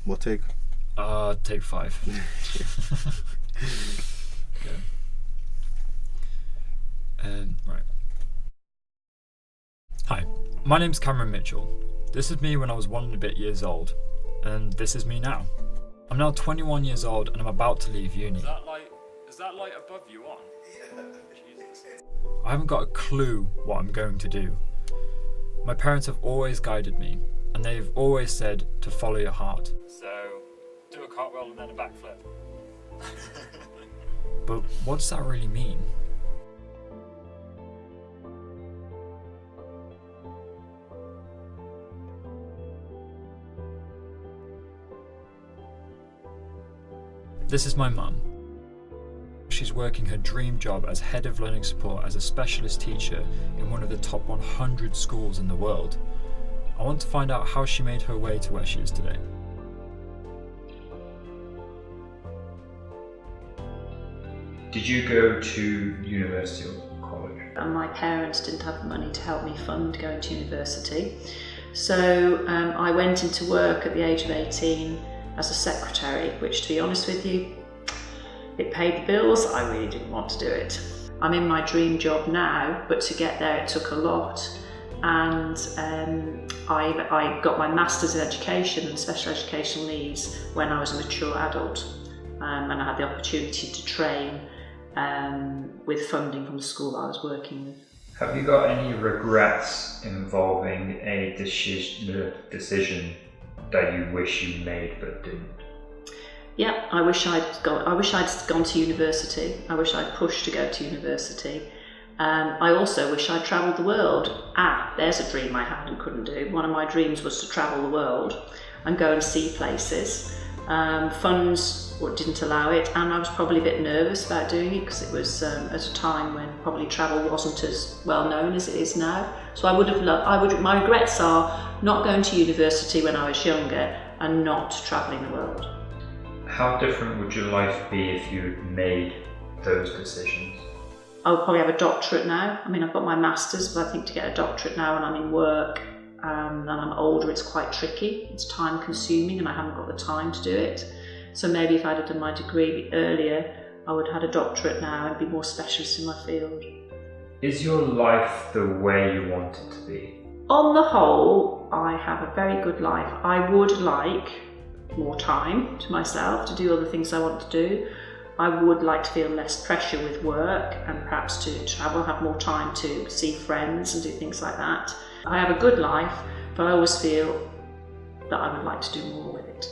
What take? Take 5. Okay. Right. Hi, my name's Cameron Mitchell. This is me when I was 1 and a bit years old, and this is me now. I'm now 21 years old and I'm about to leave uni. Is that light above you on? Yeah. Jesus. I haven't got a clue what I'm going to do. My parents have always guided me, and they've always said to follow your heart. So, do a cartwheel and then a backflip. But what does that really mean? This is my mum. She's working her dream job as head of learning support as a specialist teacher in one of the top 100 schools in the world. I want to find out how she made her way to where she is today. Did you go to university or college? And my parents didn't have the money to help me fund going to university. So I went into work at the age of 18 as a secretary, which, to be honest with you, it paid the bills. I really didn't want to do it. I'm in my dream job now, but to get there it took a lot. And I got my Masters in Education and Special Educational Needs when I was a mature adult. And I had the opportunity to train with funding from the school that I was working with. Have you got any regrets involving a decision that you wish you made but didn't? Yeah, I wish I'd gone to university. I wish I'd pushed to go to university. I also wish I'd travelled the world. There's a dream I had and couldn't do. One of my dreams was to travel the world and go and see places. Funds didn't allow it, and I was probably a bit nervous about doing it because it was at a time when probably travel wasn't as well known as it is now. So I would have loved. My regrets are not going to university when I was younger and not travelling the world. How different would your life be if you had made those decisions? I would probably have a doctorate now. I mean, I've got my Masters, but I think to get a doctorate now when I'm in work and I'm older, it's quite tricky. It's time consuming and I haven't got the time to do it. So maybe if I'd have done my degree earlier, I would have had a doctorate now and be more specialist in my field. Is your life the way you want it to be? On the whole, I have a very good life. I would like more time to myself to do other things I want to do. I would like to feel less pressure with work and perhaps to travel, have more time to see friends and do things like that. I have a good life, but I always feel that I would like to do more with it.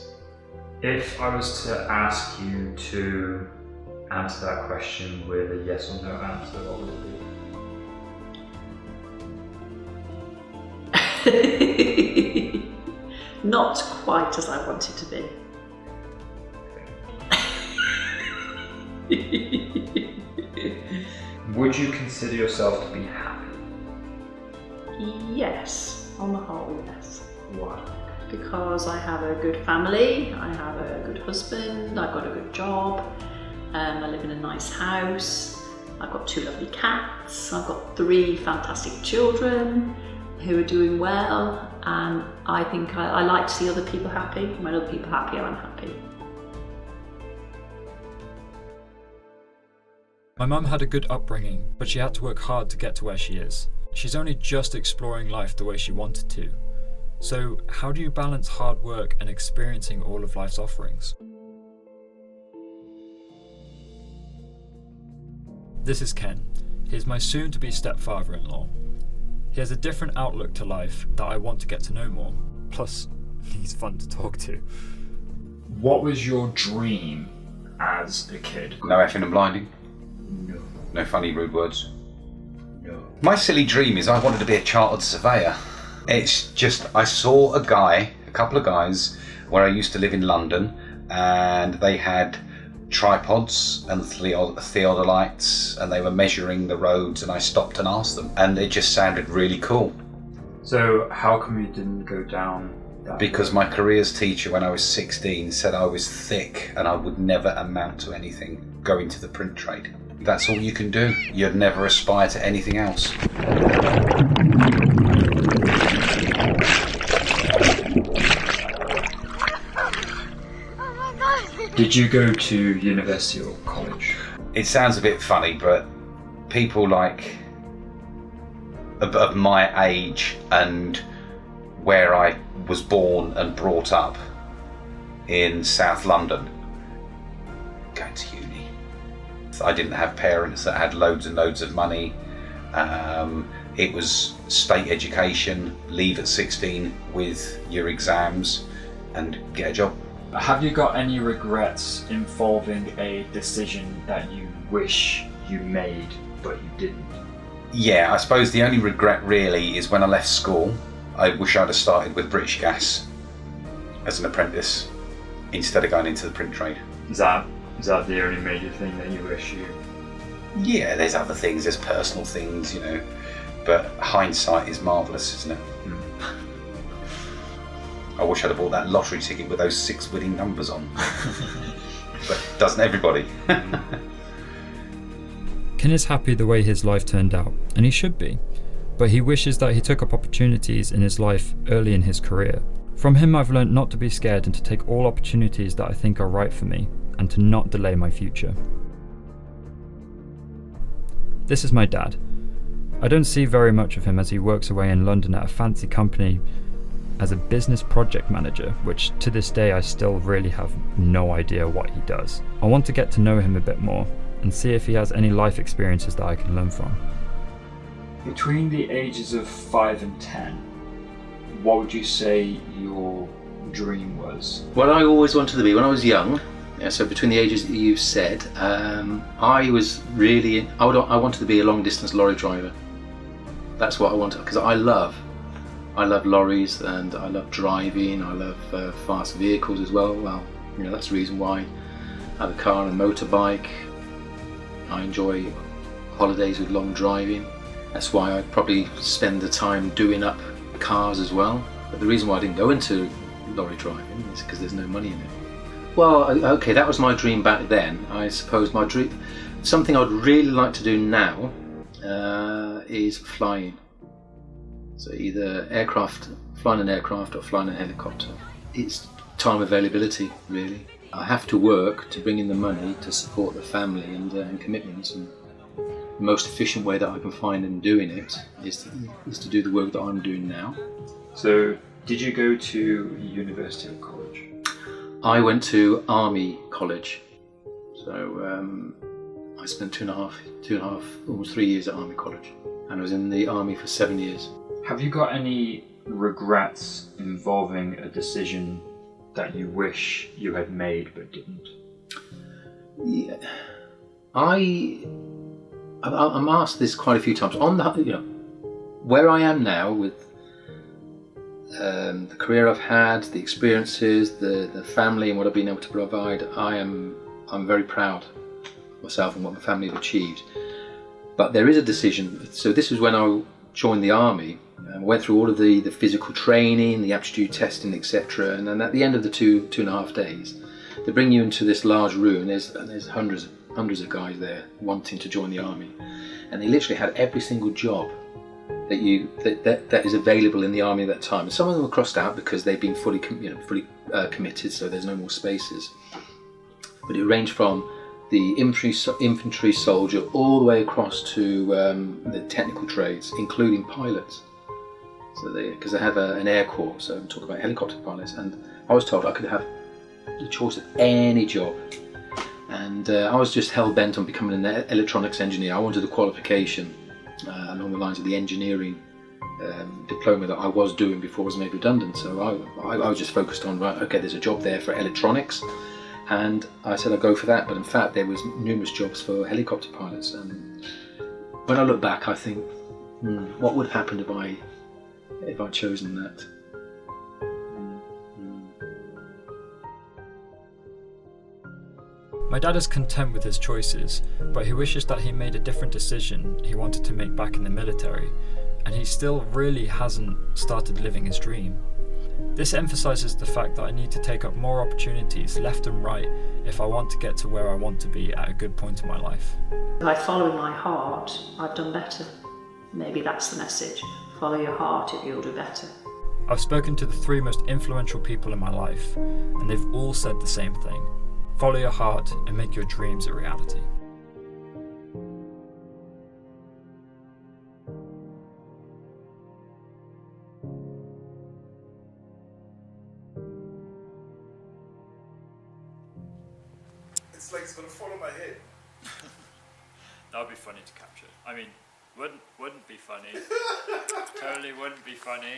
If I was to ask you to answer that question with a yes or no answer, what would it be? Not quite as I want it to be. Would you consider yourself to be happy? Yes, on the whole, yes. Why? Because I have a good family, I have a good husband, I've got a good job, I live in a nice house, I've got 2 lovely cats, I've got 3 fantastic children who are doing well, and I think I like to see other people happy. When other people are happy, I'm happy. My mum had a good upbringing, but she had to work hard to get to where she is. She's only just exploring life the way she wanted to. So how do you balance hard work and experiencing all of life's offerings? This is Ken. He's my soon-to-be stepfather-in-law. He has a different outlook to life that I want to get to know more. Plus, he's fun to talk to. What was your dream as a kid? No effing and blinding. No. No funny rude words. No. My silly dream is I wanted to be a chartered surveyor. It's just, I saw a couple of guys, where I used to live in London, and they had tripods and theodolites, and they were measuring the roads, and I stopped and asked them, and it just sounded really cool. So how come you didn't go down that Because road? my careers teacher when I was 16 said I was thick and I would never amount to anything going to the print trade. That's all you can do. You'd never aspire to anything else. Did you go to university or college? It sounds a bit funny, but people like of my age and where I was born and brought up in South London, going to uni. I didn't have parents that had loads and loads of money. It was state education, leave at 16 with your exams and get a job. Have you got any regrets involving a decision that you wish you made but you didn't? Yeah, I suppose the only regret really is when I left school, I wish I'd have started with British Gas as an apprentice instead of going into the print trade. Is that the only major thing that you wish you... Yeah, there's other things, there's personal things, you know, but hindsight is marvellous, isn't it? I wish I'd have bought that lottery ticket with those 6 winning numbers on. But doesn't everybody? Ken is happy the way his life turned out, and he should be, but he wishes that he took up opportunities in his life early in his career. From him I've learned not to be scared and to take all opportunities that I think are right for me, and to not delay my future. This is my dad. I don't see very much of him as he works away in London at a fancy company as a business project manager, which to this day I still really have no idea what he does. I want to get to know him a bit more and see if he has any life experiences that I can learn from. Between the ages of 5 and 10, what would you say your dream was? What I always wanted to be when I was young, so between the ages that you've said, I wanted to be a long distance lorry driver. That's what I wanted, because I love lorries and I love driving. I love fast vehicles as well. Well, you know, that's the reason why I have a car and a motorbike. I enjoy holidays with long driving. That's why I probably spend the time doing up cars as well. But the reason why I didn't go into lorry driving is because there's no money in it. Well, okay, that was my dream back then. I suppose my dream, something I'd really like to do now is flying. So either flying an aircraft or flying a helicopter. It's time availability, really. I have to work to bring in the money to support the family and commitments. And the most efficient way that I can find in doing it is to do the work that I'm doing now. So, did you go to university or college? I went to Army College. So I spent two and a half, almost 3 years at Army College. And I was in the Army for 7 years. Have you got any regrets involving a decision that you wish you had made but didn't? Yeah, I'm asked this quite a few times. Where I am now with the career I've had, the experiences, the family, and what I've been able to provide, I'm very proud of myself and what my family have achieved. But there is a decision. So this was when I joined the Army. I went through all of the physical training, the aptitude testing, etc. And then at the end of the two and a half days, they bring you into this large room. There's hundreds of guys there wanting to join the Army, and they literally had every single job that is available in the Army at that time. And some of them were crossed out because they've been fully committed, so there's no more spaces. But it ranged from the infantry soldier all the way across to the technical trades, including pilots. So because they have an air corps, so I'm talking about helicopter pilots, and I was told I could have the choice of any job. And I was just hell-bent on becoming an electronics engineer. I wanted a qualification along the lines of the engineering diploma that I was doing before I was made redundant. So I was just focused on, right, okay, there's a job there for electronics, and I said I'd go for that. But in fact, there was numerous jobs for helicopter pilots. And when I look back, I think, what would have happened if I'd chosen that? My dad is content with his choices, but he wishes that he made a different decision he wanted to make back in the military, and he still really hasn't started living his dream. This emphasises the fact that I need to take up more opportunities left and right if I want to get to where I want to be at a good point in my life. By following my heart, I've done better. Maybe that's the message. Follow your heart if you'll do better. I've spoken to the 3 most influential people in my life, and they've all said the same thing. Follow your heart and make your dreams a reality. It's like it's gonna fall on my head. That would be funny to capture. I mean, wouldn't be funny. Totally wouldn't be funny.